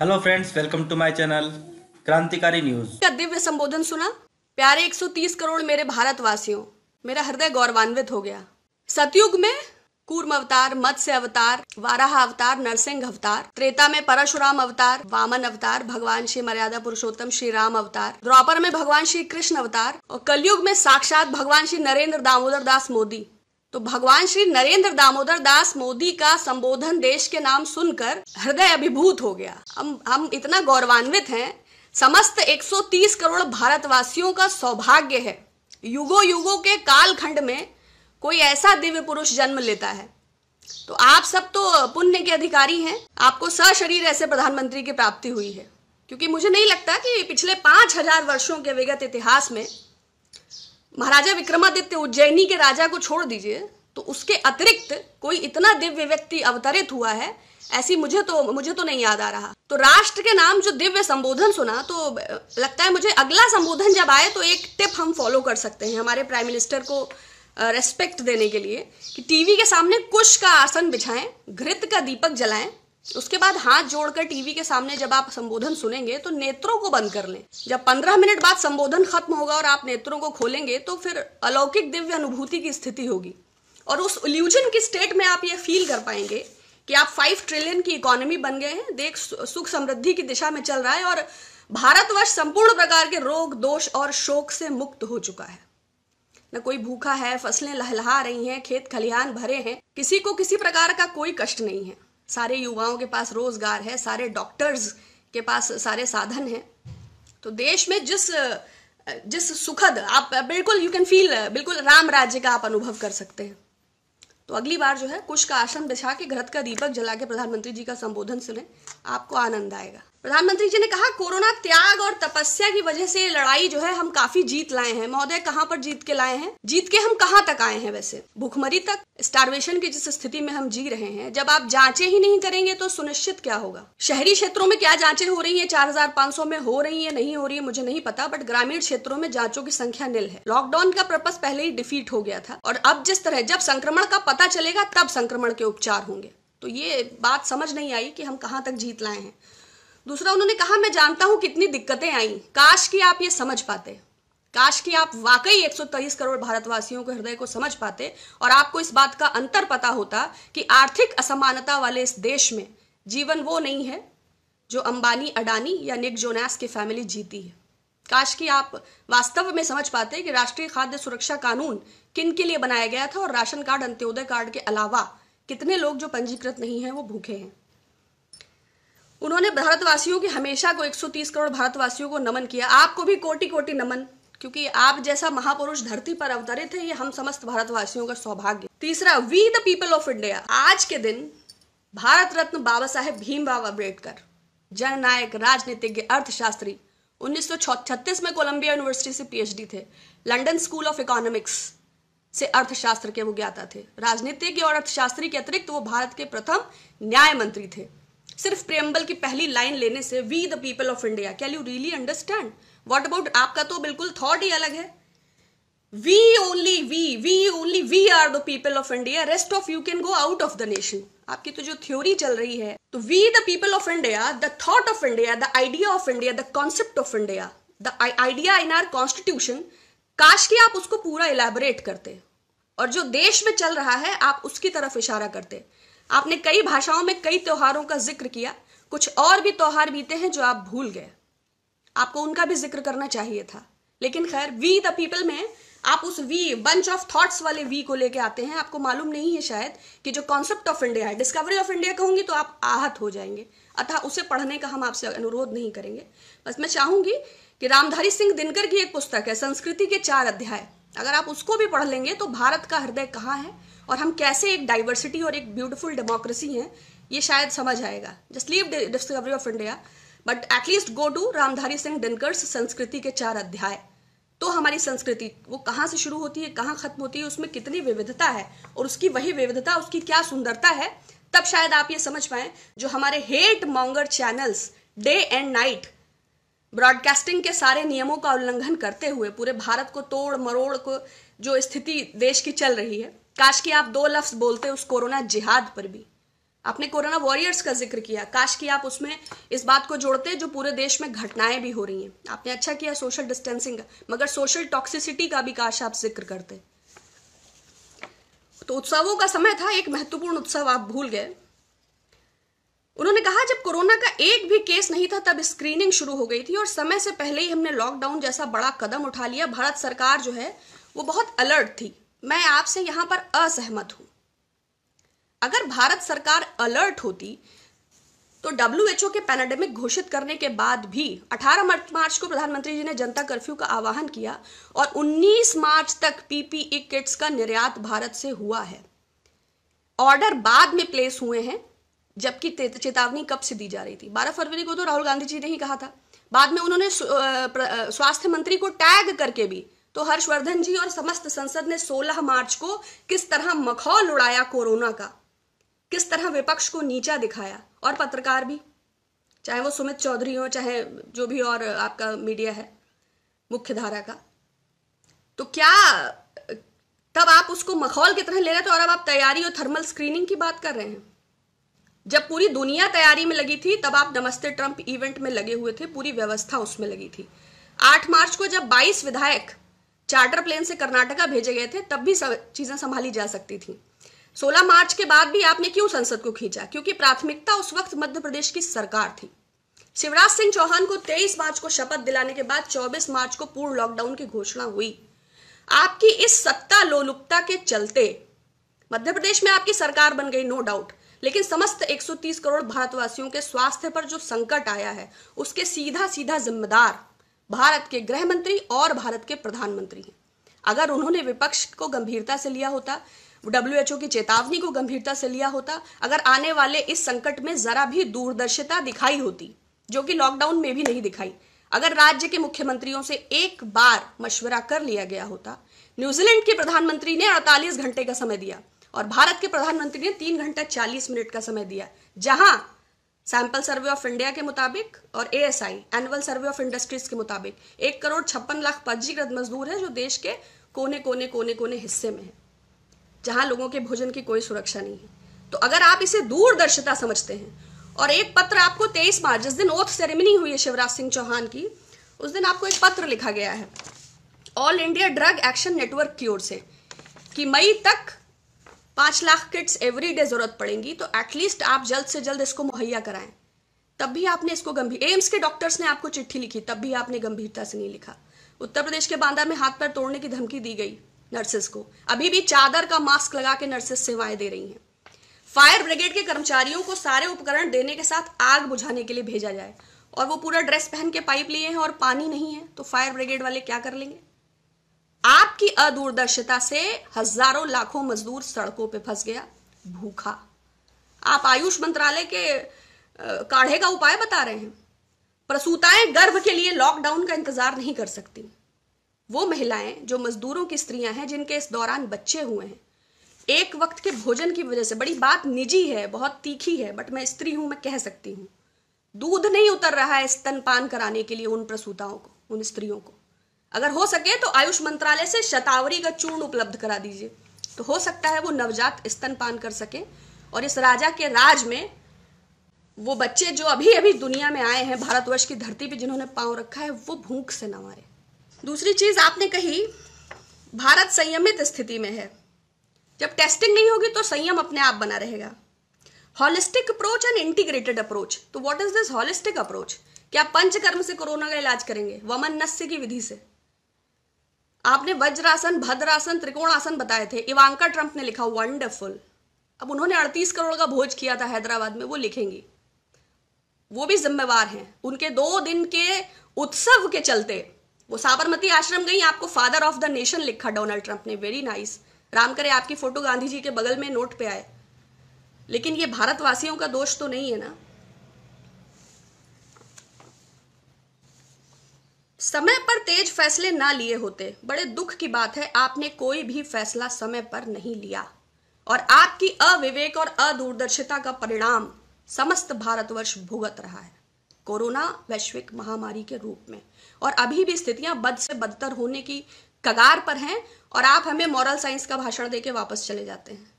Hello friends, welcome to my channel Krantikari news. का दिव्य संबोधन सुना। प्यारे 130 करोड़ मेरे भारतवासियों, मेरा हृदय गौरवान्वित हो गया। सतयुग में कूर्म अवतार, मत्स्य अवतार, वाराह अवतार, नरसिंह अवतार, त्रेता में परशुराम अवतार, वामन अवतार, भगवान श्री मर्यादा पुरुषोत्तम श्री राम अवतार, द्वापर में भगवान श्री कृष्ण अवतार और कलयुग में साक्षात भगवान श्री नरेंद्र दामोदर दास मोदी। तो भगवान श्री नरेंद्र दामोदर दास मोदी का संबोधन देश के नाम सुनकर हृदय अभिभूत हो गया। हम इतना गौरवान्वित हैं। समस्त 130 करोड़ भारतवासियों का सौभाग्य है, युगों युगों के कालखंड में कोई ऐसा दिव्य पुरुष जन्म लेता है। तो आप सब तो पुण्य के अधिकारी हैं। आपको सशरीर ऐसे प्रधानमंत्री की प्राप्ति हुई है, क्योंकि मुझे नहीं लगता कि पिछले 5000 वर्षों के विगत इतिहास में महाराजा विक्रमादित्य उज्जैनी के राजा को छोड़ दीजिए तो उसके अतिरिक्त कोई इतना दिव्य व्यक्ति अवतरित हुआ है, ऐसी मुझे तो नहीं याद आ रहा। तो राष्ट्र के नाम जो दिव्य संबोधन सुना, तो लगता है मुझे अगला संबोधन जब आए तो एक टिप हम फॉलो कर सकते हैं हमारे प्राइम मिनिस्टर को रेस्पेक्ट देने के लिए, कि टीवी के सामने कुश का आसन बिछाएं, घृत का दीपक जलाएं, उसके बाद हाथ जोड़कर टीवी के सामने जब आप संबोधन सुनेंगे तो नेत्रों को बंद कर लें। जब 15 मिनट बाद संबोधन खत्म होगा और आप नेत्रों को खोलेंगे तो फिर अलौकिक दिव्य अनुभूति की स्थिति होगी, और उस इल्यूजन की स्टेट में आप ये फील कर पाएंगे कि आप 5 ट्रिलियन की इकोनॉमी बन गए हैं, देश सुख समृद्धि की दिशा में चल रहा है और भारतवर्ष संपूर्ण प्रकार के रोग, दोष और शोक से मुक्त हो चुका है। न कोई भूखा है, फसलें लहलहा रही हैं, खेत खलिहान भरे हैं, किसी को किसी प्रकार का कोई कष्ट नहीं है। सारे युवाओं के पास रोजगार है, सारे डॉक्टर्स के पास सारे साधन हैं। तो देश में जिस सुखद आप बिल्कुल यू कैन फील, बिल्कुल राम राज्य का आप अनुभव कर सकते हैं। तो अगली बार जो है कुश का आसन बिछा के, घृत का दीपक जला के प्रधानमंत्री जी का संबोधन सुने, आपको आनंद आएगा। प्रधानमंत्री जी ने कहा, कोरोना त्याग और तपस्या की वजह से लड़ाई जो है हम काफी जीत लाए हैं। महोदय, कहां पर जीत के लाए हैं? जीत के हम कहां तक आए हैं? वैसे भूखमरी तक, स्टारवेशन की जिस स्थिति में हम जी रहे हैं, जब आप जांचें ही नहीं करेंगे तो सुनिश्चित क्या होगा? शहरी क्षेत्रों में क्या जांचें हो रही है? 4500 में हो रही है, नहीं हो रही है मुझे नहीं पता, बट ग्रामीण क्षेत्रों में जांचों की संख्या निल है। लॉकडाउन का पर्पस पहले ही डिफीट हो गया था, और अब जिस तरह जब संक्रमण का पता चलेगा तब संक्रमण के उपचार होंगे। तो ये बात समझ नहीं आई कि हम कहां तक जीत लाए हैं। दूसरा, उन्होंने कहा, मैं जानता हूं कितनी दिक्कतें आई, काश कि आप ये समझ पाते, काश कि आप वाकई 123 करोड़ भारतवासियों के हृदय को समझ पाते और आपको इस बात का अंतर पता होता कि आर्थिक असमानता वाले इस देश में जीवन वो नहीं है जो अंबानी, अडानी या निक जोनास की फैमिली जीती है। काश कि आप वास्तव में समझ पाते कि राष्ट्रीय खाद्य सुरक्षा कानून किन के लिए बनाया गया था और राशन कार्ड, अंत्योदय कार्ड के अलावा कितने लोग जो पंजीकृत नहीं है वो भूखे हैं। उन्होंने भारतवासियों की हमेशा को 130 करोड़ भारतवासियों को नमन किया। आपको भी कोटि कोटि नमन, क्योंकि आप जैसा महापुरुष धरती पर अवतरित है, ये हम समस्त भारतवासियों का सौभाग्य। तीसरा, we the people of India. आज के दिन भारत रत्न बाबा साहेब भीमराव अम्बेडकर, जननायक, राजनीतिज्ञ, अर्थशास्त्री, 1936 में कोलंबिया यूनिवर्सिटी से PhD थे, लंदन स्कूल ऑफ इकोनॉमिक्स से अर्थशास्त्र के वो ज्ञाता थे। राजनीतिज्ञ और अर्थशास्त्री के अतिरिक्त वो भारत के प्रथम न्याय मंत्री थे। सिर्फ प्रेम्बल की पहली लाइन लेने से, we the people of India, can you really understand? What about आपका तो बिल्कुल थॉट ही अलग है। We only we are the people of India, rest of you can go out of the nation. आपकी तो जो थ्योरी चल रही है, तो we the people of India, the thought of India, the idea of India, the concept of India, the idea in our constitution, काश कि आप उसको पूरा इलैबोरेट करते और जो देश में चल रहा है आप उसकी तरफ इशारा करते। आपने कई भाषाओं में कई त्योहारों का जिक्र किया, कुछ और भी त्योहार बीते हैं जो आप भूल गए, आपको उनका भी जिक्र करना चाहिए था। लेकिन खैर, वी द पीपल में आप उस वी, बंच ऑफ थॉट्स वाले वी को लेके आते हैं। आपको मालूम नहीं है शायद कि जो कॉन्सेप्ट ऑफ इंडिया है, डिस्कवरी ऑफ इंडिया कहूंगी तो आप आहत हो जाएंगे, अतः उसे पढ़ने का हम आपसे अनुरोध नहीं करेंगे। बस मैं चाहूंगी कि रामधारी सिंह दिनकर की एक पुस्तक है, संस्कृति के 4 अध्याय, अगर आप उसको भी पढ़ लेंगे तो भारत का हृदय कहाँ है और हम कैसे एक डाइवर्सिटी और एक ब्यूटीफुल डेमोक्रेसी हैं, ये शायद समझ आएगा। Just leave Discovery of India, but at least go to Ramdhari Singh Dinkar संस्कृति के 4 अध्याय। तो हमारी संस्कृति वो कहाँ से शुरू होती है, कहाँ खत्म होती है, उसमें कितनी विविधता है और उसकी वही विविधता, उसकी क्या सुंदरता है, तब शायद आप ये समझ पाए। जो हमारे hate monger channels day and night broadcasting के सारे नियमों का उल्लंघन करते हुए पूरे भारत को तोड़ मरोड़ को जो स्थिति देश की चल रही है, काश कि आप 2 लफ्ज बोलते उस कोरोना जिहाद पर भी। आपने कोरोना वॉरियर्स का जिक्र किया, काश कि आप उसमें इस बात को जोड़ते जो पूरे देश में घटनाएं भी हो रही हैं। आपने अच्छा किया सोशल डिस्टेंसिंग का, मगर सोशल टॉक्सिसिटी का भी काश आप जिक्र करते। तो उत्सवों का समय था, एक महत्वपूर्ण उत्सव आप भूल गए। उन्होंने कहा जब कोरोना का एक भी केस नहीं था तब स्क्रीनिंग शुरू हो गई थी और समय से पहले ही हमने लॉकडाउन जैसा बड़ा कदम उठा लिया। भारत सरकार जो है वो बहुत अलर्ट थी। मैं आपसे यहां पर असहमत हूं। अगर भारत सरकार अलर्ट होती तो WHO के पैंडेमिक घोषित करने के बाद भी 18 मार्च को प्रधानमंत्री जी ने जनता कर्फ्यू का आह्वान किया और 19 मार्च तक PPE किट्स का निर्यात भारत से हुआ है। ऑर्डर बाद में प्लेस हुए हैं, जबकि चेतावनी कब से दी जा रही थी? 12 फरवरी को तो राहुल गांधी जी ने ही कहा था। बाद में उन्होंने स्वास्थ्य मंत्री को टैग करके भी, तो हर्षवर्धन जी और समस्त संसद ने 16 मार्च को किस तरह मखौल उड़ाया कोरोना का, किस तरह विपक्ष को नीचा दिखाया, और पत्रकार भी, चाहे वो सुमित चौधरी हो चाहे जो भी और आपका मीडिया है मुख्य धारा का। तो क्या तब आप उसको मखौल की तरह ले रहे थे और अब आप तैयारी और थर्मल स्क्रीनिंग की बात कर रहे हैं? जब पूरी दुनिया तैयारी में लगी थी तब आप नमस्ते ट्रंप इवेंट में लगे हुए थे, पूरी व्यवस्था उसमें लगी थी। 8 मार्च को जब 22 विधायक चार्टर प्लेन से कर्नाटका भेजे गए थे तब भी चीजें संभाली जा सकती थी। 16 मार्च के बाद भी आपने क्यों संसद को खींचा? क्योंकि प्राथमिकता उस वक्त मध्य प्रदेश की सरकार थी। शिवराज सिंह चौहान को 23 मार्च को शपथ दिलाने के बाद 24 मार्च को पूर्ण लॉकडाउन की घोषणा हुई। आपकी इस सत्ता लोलुपता के चलते मध्य प्रदेश में आपकी सरकार बन गई, नो डाउट, लेकिन समस्त 130 करोड़ भारतवासियों के स्वास्थ्य पर जो संकट आया है उसके सीधा सीधा जिम्मेदार भारत के गृह मंत्री और भारत के प्रधानमंत्री हैं। अगर उन्होंने विपक्ष को गंभीरता से लिया होता, WHO की चेतावनी को गंभीरता से लिया होता, अगर आने वाले इस संकट में जरा भी दूरदर्शिता दिखाई होती, जो कि लॉकडाउन में भी नहीं दिखाई, अगर राज्य के मुख्यमंत्रियों से एक बार मशवरा कर लिया गया होता। न्यूजीलैंड के प्रधानमंत्री ने 48 घंटे का समय दिया और भारत के प्रधानमंत्री ने 3 घंटा 40 मिनट का समय दिया, जहां सैंपल सर्वे ऑफ इंडिया के मुताबिक और ASI annual survey of industries के मुताबिक 1,56,00,000 पंजीकृत मजदूर है जो देश के कोने कोने कोने कोने हिस्से में है, जहां लोगों के भोजन की कोई सुरक्षा नहीं है। तो अगर आप इसे दूरदर्शिता समझते हैं, और एक पत्र आपको 23 मार्च, जिस दिन ओथ सेरेमनी हुई है शिवराज सिंह चौहान की, उस दिन आपको एक पत्र लिखा गया है all India drug action network की ओर से कि मई तक 5 लाख किट्स एवरी डे जरूरत पड़ेंगी, तो एटलीस्ट आप जल्द से जल्द इसको मुहैया कराएं। तब भी आपने इसको गंभीर, एम्स के डॉक्टर्स ने आपको चिट्ठी लिखी, तब भी आपने गंभीरता से नहीं लिखा। उत्तर प्रदेश के बांदा में हाथ पैर तोड़ने की धमकी दी गई नर्सेस को, अभी भी चादर का मास्क लगा के नर्सेस सेवाएं दे रही हैं। फायर ब्रिगेड के कर्मचारियों को सारे उपकरण देने के साथ आग बुझाने के लिए भेजा जाए, और वो पूरा ड्रेस पहन के पाइप लिए हैं और पानी नहीं है, तो फायर ब्रिगेड वाले क्या कर लेंगे? आपकी अदूरदर्शिता से हजारों लाखों मजदूर सड़कों पे फंस गया भूखा। आप आयुष मंत्रालय के काढ़े का उपाय बता रहे हैं। प्रसूताएं गर्भ के लिए लॉकडाउन का इंतजार नहीं कर सकती। वो महिलाएं जो मजदूरों की स्त्रियां हैं, जिनके इस दौरान बच्चे हुए हैं, एक वक्त के भोजन की वजह से, बड़ी बात निजी है, बहुत तीखी है, बट मैं स्त्री हूं, मैं कह सकती हूं, दूध नहीं उतर रहा है स्तनपान कराने के लिए उन प्रसूताओं को, उन स्त्रियों को। अगर हो सके तो आयुष मंत्रालय से शतावरी का चूर्ण उपलब्ध करा दीजिए, तो हो सकता है वो नवजात स्तनपान कर सके, और इस राजा के राज में वो बच्चे जो अभी अभी दुनिया में आए हैं, भारतवर्ष की धरती पे जिन्होंने पांव रखा है, वो भूख से न मारे। दूसरी चीज आपने कही, भारत संयमित स्थिति में है। जब टेस्टिंग नहीं होगी तो संयम अपने आप बना रहेगा। Holistic approach and integrated approach. तो what is this holistic approach? क्या पंचकर्म से कोरोना का इलाज करेंगे? वमन नस्य की विधि से। आपने वज्रासन, भद्रासन, त्रिकोणासन बताए थे। इवांका ट्रंप ने लिखा वंडरफुल। अब उन्होंने 38 करोड़ का भोज किया था हैदराबाद में, वो लिखेंगी, वो भी जिम्मेवार हैं। उनके 2 दिन के उत्सव के चलते वो साबरमती आश्रम गई, आपको फादर ऑफ द नेशन लिखा डोनाल्ड ट्रंप ने, वेरी नाइस। राम करे आपकी फोटो गांधी जी के बगल में नोट पे आए, लेकिन ये भारतवासियों का दोष तो नहीं है ना। समय पर तेज फैसले ना लिए होते, बड़े दुख की बात है आपने कोई भी फैसला समय पर नहीं लिया, और आपकी अविवेक और अदूरदर्शिता का परिणाम समस्त भारतवर्ष भुगत रहा है कोरोना वैश्विक महामारी के रूप में। और अभी भी स्थितियां बद से बदतर होने की कगार पर हैं, और आप हमें मॉरल साइंस का भाषण देके वापस चले जाते हैं।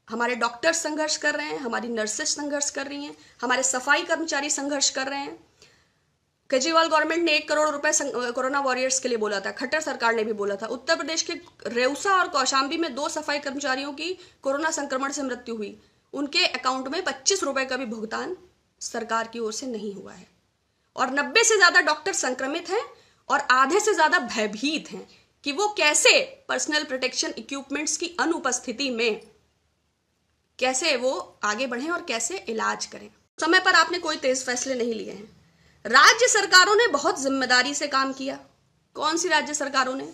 हमारे डॉक्टर्स संघर्ष कर रहे हैं, हमारी नर्सेस संघर्ष कर रही हैं, हमारे सफाई कर्मचारी संघर्ष कर रहे हैं। केजरीवाल गवर्नमेंट ने 1 करोड़ रुपए कोरोना वॉरियर्स के लिए बोला था, खट्टर सरकार ने भी बोला था। उत्तर प्रदेश के रेउसा और कौशाम्बी में 2 सफाई कर्मचारियों की कोरोना संक्रमण से मृत्यु हुई, उनके अकाउंट में 25 रुपए का भी भुगतान सरकार की ओर से नहीं हुआ है। और 90 से ज्यादा डॉक्टर संक्रमित हैं और आधे से ज्यादा भयभीत हैं कि वो कैसे पर्सनल प्रोटेक्शन इक्विपमेंट्स की अनुपस्थिति में कैसे वो आगे बढ़ें और कैसे इलाज करें। समय पर आपने कोई तेज फैसले नहीं लिए हैं। राज्य सरकारों ने बहुत जिम्मेदारी से काम किया। कौन सी राज्य सरकारों ने?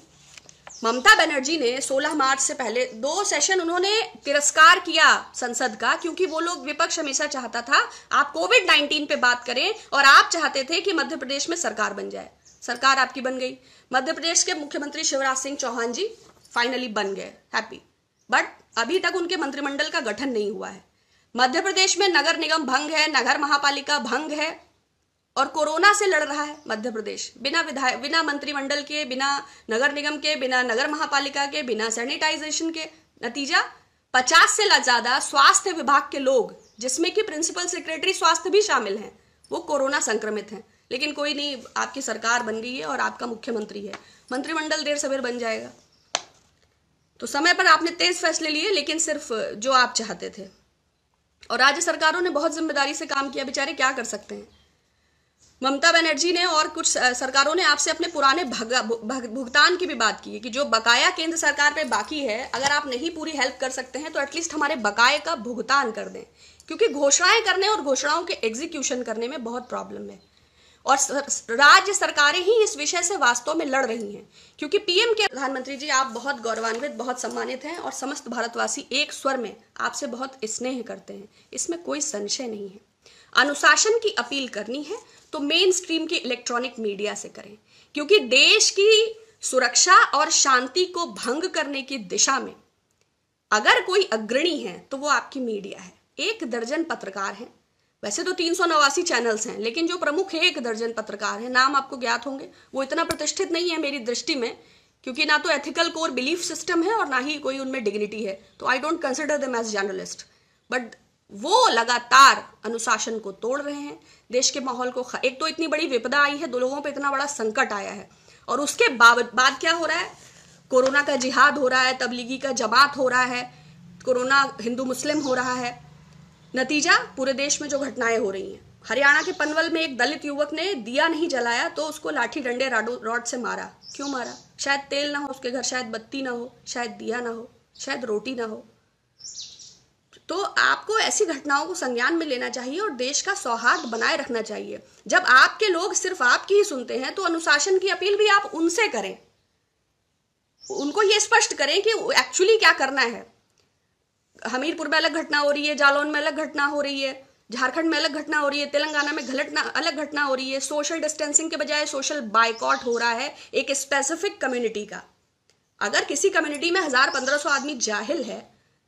ममता बनर्जी ने 16 मार्च से पहले 2 सेशन उन्होंने तिरस्कार किया संसद का, क्योंकि वो लोग, विपक्ष हमेशा चाहता था आप कोविड-19 पे बात करें और आप चाहते थे कि मध्य प्रदेश में सरकार बन जाए। सरकार आपकी बन गई। मध्य प्रदेश के मुख्यमंत्री शिवराज सिंह चौहान जी फाइनली बन गए, हैप्पी। बट अभी तक उनके मंत्रिमंडल का गठन नहीं हुआ है। मध्य प्रदेश में नगर निगम भंग है, नगर महापालिका भंग है और कोरोना से लड़ रहा है मध्य प्रदेश, बिना मंत्रिमंडल के, बिना नगर निगम के, बिना नगर महापालिका के, बिना सैनिटाइजेशन के। नतीजा 50 से ज्यादा स्वास्थ्य विभाग के लोग, जिसमें कि प्रिंसिपल सेक्रेटरी स्वास्थ्य भी शामिल हैं, वो कोरोना संक्रमित हैं। लेकिन कोई नहीं, आपकी सरकार बन गई है और आपका मुख्यमंत्री है। मंत्रिमंडल देर सवेर बन जाएगा। तो समय पर आपने तेज फैसले लिए, लेकिन सिर्फ जो आप चाहते थे। और राज्य सरकारों ने बहुत जिम्मेदारी से काम किया, बेचारे क्या कर सकते हैं। ममता बनर्जी ने और कुछ सरकारों ने आपसे अपने पुराने भुगतान की भी बात की है कि जो बकाया केंद्र सरकार पे बाकी है, अगर आप नहीं पूरी हेल्प कर सकते हैं तो एटलीस्ट हमारे बकाये का भुगतान कर दें, क्योंकि घोषणाएं करने और घोषणाओं के एग्जीक्यूशन करने में बहुत प्रॉब्लम है। और राज्य सरकारें ही इस विषय से वास्तव में लड़ रही हैं, क्योंकि पीएम के प्रधानमंत्री जी आप बहुत गौरवान्वित, बहुत सम्मानित हैं और समस्त भारतवासी एक स्वर में आपसे बहुत स्नेह करते हैं, इसमें कोई संशय नहीं है। अनुशासन की अपील करनी है तो मेन स्ट्रीम की इलेक्ट्रॉनिक मीडिया से करें, क्योंकि देश की सुरक्षा और शांति को भंग करने की दिशा में अगर कोई अग्रणी है तो वो आपकी मीडिया है। 1 दर्जन पत्रकार हैं, वैसे तो 389 चैनल्स हैं, लेकिन जो प्रमुख 1 दर्जन पत्रकार हैं, नाम आपको ज्ञात होंगे। वो इतना प्रतिष्ठित नहीं है मेरी दृष्टि में, क्योंकि ना तो एथिकल कोर बिलीफ सिस्टम है और ना ही कोई उनमें डिग्निटी है, तो I don't consider them as journalist. But वो लगातार अनुशासन को तोड़ रहे हैं, देश के माहौल को एक तो इतनी बड़ी विपदा आई है, 2 लोगों पे इतना बड़ा संकट आया है, और उसके बाद क्या हो रहा है? कोरोना का जिहाद हो रहा है, तबलीगी का जमात हो रहा है, कोरोना हिंदू मुस्लिम हो रहा है। नतीजा पूरे देश में जो घटनाएं हो रही हैं। हरियाणा के पनवल में एक दलित युवक ने दिया नहीं जलाया तो उसको लाठी डंडे रॉड से मारा। क्यों मारा? शायद तेल ना हो उसके घर, शायद बत्ती ना हो, शायद दिया ना हो, शायद रोटी ना हो। तो आपको ऐसी घटनाओं को संज्ञान में लेना चाहिए और देश का सौहार्द बनाए रखना चाहिए। जब आपके लोग सिर्फ आपकी ही सुनते हैं तो अनुशासन की अपील भी आप उनसे करें, उनको ये स्पष्ट करें कि एक्चुअली क्या करना है। हमीरपुर में अलग घटना हो रही है, जालौन में अलग घटना हो रही है, झारखंड में अलग घटना हो रही है, तेलंगाना में अलग घटना हो रही है। सोशल डिस्टेंसिंग के बजाय सोशल बाइकॉट हो रहा है एक स्पेसिफिक कम्युनिटी का। अगर किसी कम्युनिटी में 1000-1500 आदमी जाहिल है,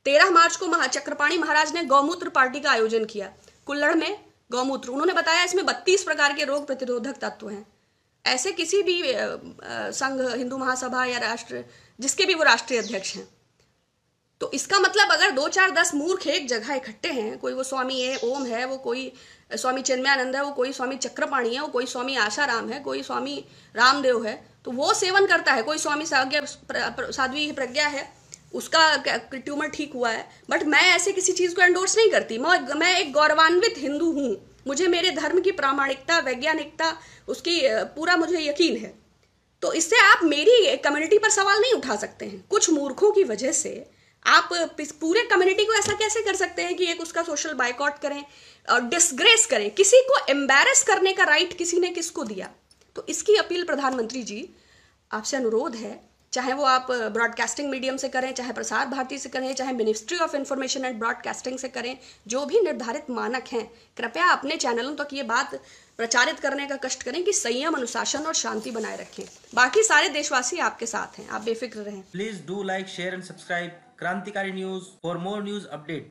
13 मार्च को चक्रपाणी महाराज ने गौमूत्र पार्टी का आयोजन किया कुल्लड़ में। गौमूत्र, उन्होंने बताया इसमें 32 प्रकार के रोग प्रतिरोधक तत्व हैं। ऐसे किसी भी संघ, हिंदू महासभा या राष्ट्र, जिसके भी वो राष्ट्रीय अध्यक्ष हैं, तो इसका मतलब अगर 2-4-10 मूर्ख एक जगह इकट्ठे हैं, कोई वो स्वामी ओम है, वो कोई स्वामी चिन्मयानंद है, वो कोई स्वामी चक्रपाणी है, वो कोई स्वामी आशाराम है, कोई स्वामी रामदेव है, तो वो सेवन करता है, कोई स्वामी साध्वी प्रज्ञा है, उसका ट्यूमर ठीक हुआ है। बट मैं ऐसे किसी चीज को एंडोर्स नहीं करती। मैं एक गौरवान्वित हिंदू हूं, मुझे मेरे धर्म की प्रामाणिकता, वैज्ञानिकता, उसकी पूरा मुझे यकीन है। तो इससे आप मेरी कम्युनिटी पर सवाल नहीं उठा सकते हैं। कुछ मूर्खों की वजह से आप पूरे कम्युनिटी को ऐसा कैसे कर सकते हैं कि एक उसका सोशल बाइकॉट करें और डिसग्रेस करें। किसी को एम्बैरस करने का राइट किसी ने किसको दिया? तो इसकी अपील प्रधानमंत्री जी आपसे अनुरोध है, चाहे वो आप ब्रॉडकास्टिंग मीडियम से करें, चाहे प्रसार भारती से करें, चाहे ministry of information and broadcasting से करें, जो भी निर्धारित मानक हैं, कृपया अपने चैनलों तक ये बात प्रचारित करने का कष्ट करें कि संयम, अनुशासन और शांति बनाए रखें। बाकी सारे देशवासी आपके साथ हैं, आप बेफिक्र रहें। Please do like, share and subscribe Krantikari news for more news update.